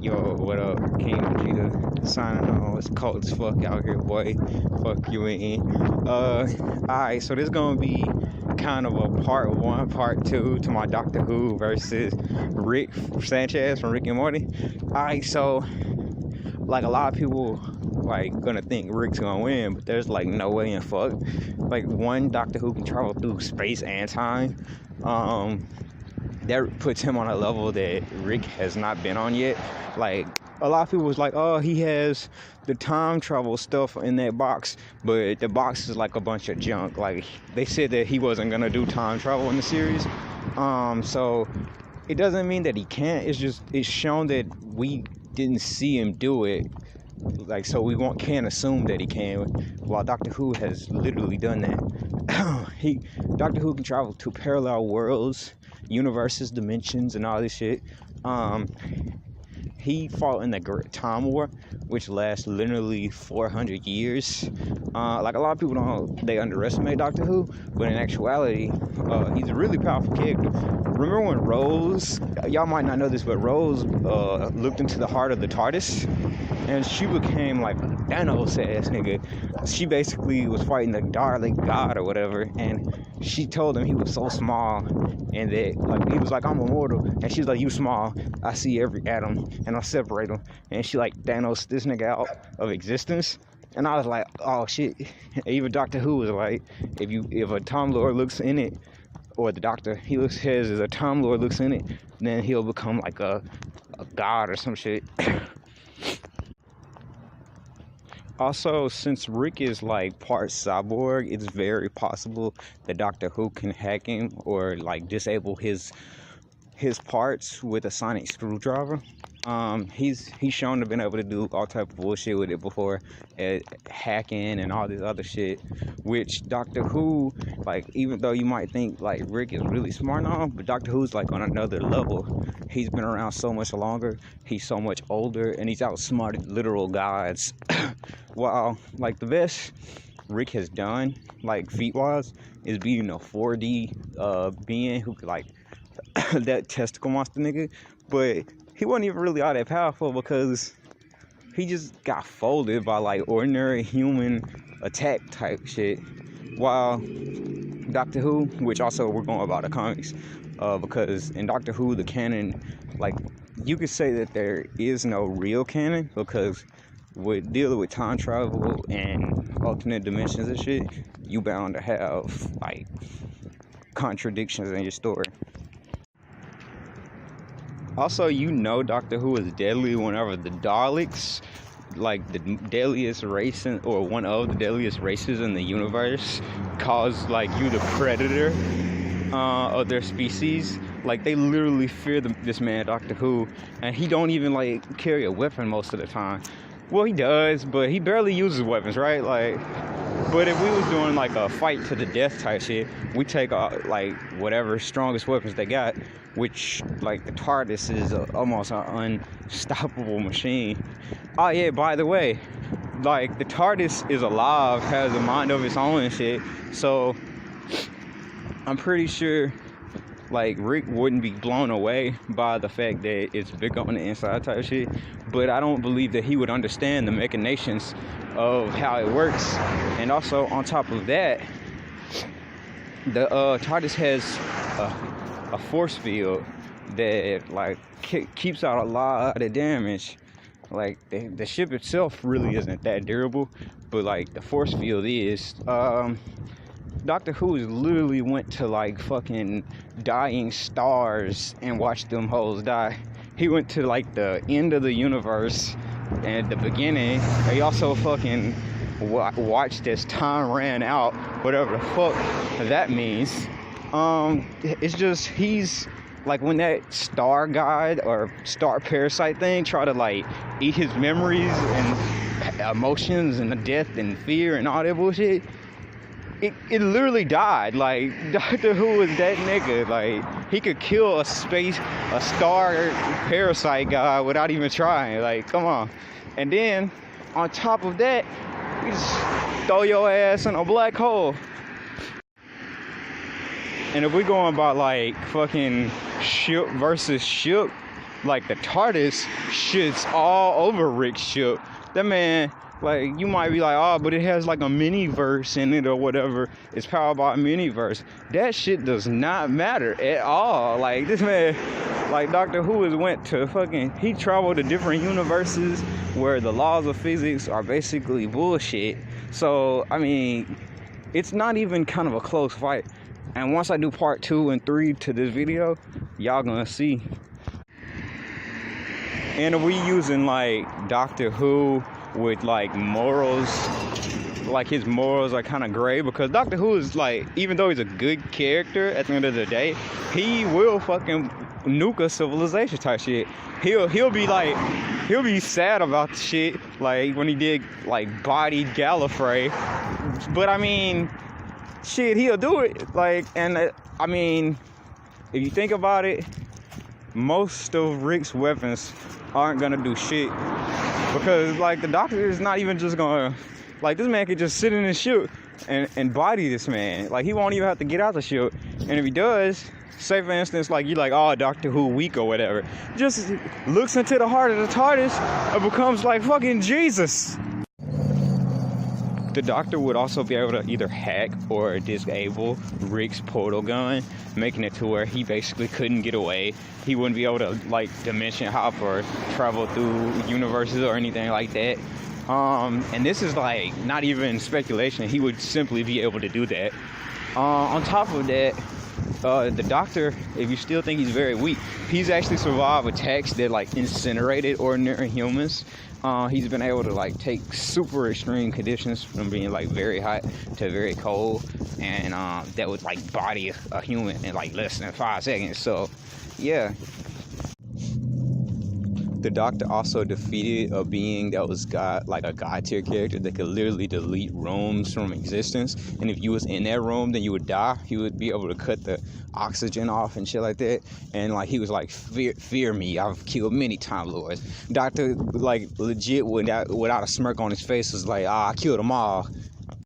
Yo, what up? King Vegeta signing on. It's cold as fuck out here, boy. Fuck you in. Alright, so this gonna be kind of a part one, part two to my Doctor Who versus Rick Sanchez from Rick and Morty. Alright, so like a lot of people like gonna think Rick's gonna win, but there's like no way in fuck. Like one, Doctor Who can travel through space and time. That puts him on a level that Rick has not been on yet. Like a lot of people was like, oh, he has the time travel stuff in that box, but the box is like a bunch of junk. Like they said that he wasn't gonna do time travel in the series. So it doesn't mean that he can't. It's shown that we didn't see him do it. Like, so we can't assume that he can, while Doctor Who has literally done that. Doctor Who can travel to parallel worlds, universes, dimensions, and all this shit. He fought in the Time War, which lasts literally 400 years. Like a lot of people they underestimate Doctor Who, but in actuality, he's a really powerful character. Remember when Rose, y'all might not know this, but Rose looked into the heart of the TARDIS, and she became like a Thanos ass nigga. She basically was fighting the Dalek god or whatever, and she told him he was so small, and that like he was like, I'm immortal, and she's like, you small, I see every atom, and I'll separate them. And she like Thanos this nigga out of existence. And I was like, oh shit. Even Doctor Who was like, if a Time Lord looks in it, or the Doctor, says as a Time Lord looks in it, then he'll become like a god or some shit. Also, since Rick is like part cyborg, it's very possible that Doctor Who can hack him or like disable his parts with a sonic screwdriver. He's shown to been able to do all type of bullshit with it before, hacking and all this other shit, which Doctor Who, like, even though you might think like Rick is really smart now, but Doctor Who's like on another level. He's been around so much longer, he's so much older, and he's outsmarted literal gods. While like the best Rick has done, like feat wise, is being a 4D being who could like that testicle monster nigga, but he wasn't even really all that powerful because he just got folded by like ordinary human attack type shit. While Doctor Who, which also we're going about the comics, because in Doctor Who the canon, like you could say that there is no real canon, because with dealing with time travel and alternate dimensions and shit, you bound to have like contradictions in your story. Also, Doctor Who is deadly whenever the Daleks, like the deadliest race or one of the deadliest races in the universe, cause like you the predator of their species. Like they literally fear this man Doctor Who, and he don't even like carry a weapon most of the time. Well, he does, but he barely uses weapons, right? Like, but if we was doing like a fight to the death type shit, we take like whatever strongest weapons they got, which like the TARDIS is almost an unstoppable machine. Oh yeah, by the way, like the TARDIS is alive, has a mind of its own and shit. So I'm pretty sure like Rick wouldn't be blown away by the fact that it's big on the inside type shit, but I don't believe that he would understand the machinations of how it works. And also on top of that, the TARDIS has a force field that like keeps out a lot of damage. Like the ship itself really isn't that durable, but like the force field is. Doctor Who literally went to like fucking dying stars and watched them hoes die. He went to like the end of the universe and the beginning. He also fucking watched as time ran out, whatever the fuck that means. It's just he's like when that star god or star parasite thing try to like eat his memories and emotions and the death and fear and all that bullshit. It literally died. Like Doctor Who is that nigga. Like he could kill a star parasite guy without even trying. Like come on. And then on top of that, you just throw your ass in a black hole. And if we're going by like fucking ship versus ship, like the TARDIS shits all over Rick's ship. That man, like, you might be like, oh, but it has like a mini verse in it or whatever. It's powered by a mini verse. That shit does not matter at all. Like, this man, like, Doctor Who has went to fucking, he traveled to different universes where the laws of physics are basically bullshit. So, I mean, it's not even kind of a close fight. And once I do part 2 and 3 to this video, y'all gonna see. And if we using like Doctor Who with like morals, like his morals are kind of gray, because Doctor Who is like, even though he's a good character at the end of the day, he will fucking nuke a civilization type shit. He'll be like, he'll be sad about the shit, like when he did like body Gallifrey. But I mean, shit, he'll do it. Like, and I mean, if you think about it, most of Rick's weapons aren't gonna do shit, because like the Doctor is not even just gonna, like, this man could just sit in his ship and body this man. Like, he won't even have to get out the ship. And if he does, say for instance, like, you like, oh, Doctor Who weak or whatever, just looks into the heart of the TARDIS and becomes like fucking Jesus. The Doctor would also be able to either hack or disable Rick's portal gun, making it to where he basically couldn't get away. He wouldn't be able to like dimension hop or travel through universes or anything like that. And this is like not even speculation. He would simply be able to do that. On top of that, the Doctor, if you still think he's very weak, he's actually survived attacks that like incinerated ordinary humans. He's been able to like take super extreme conditions, from being like very hot to very cold, and that would like body a human in like less than 5 seconds. So yeah. The Doctor also defeated a being that was like a god tier character that could literally delete rooms from existence. And if you was in that room, then you would die. He would be able to cut the oxygen off and shit like that. And like, he was like, fear me, I've killed many Time Lords. Doctor, like, legit without a smirk on his face, was like, I killed them all.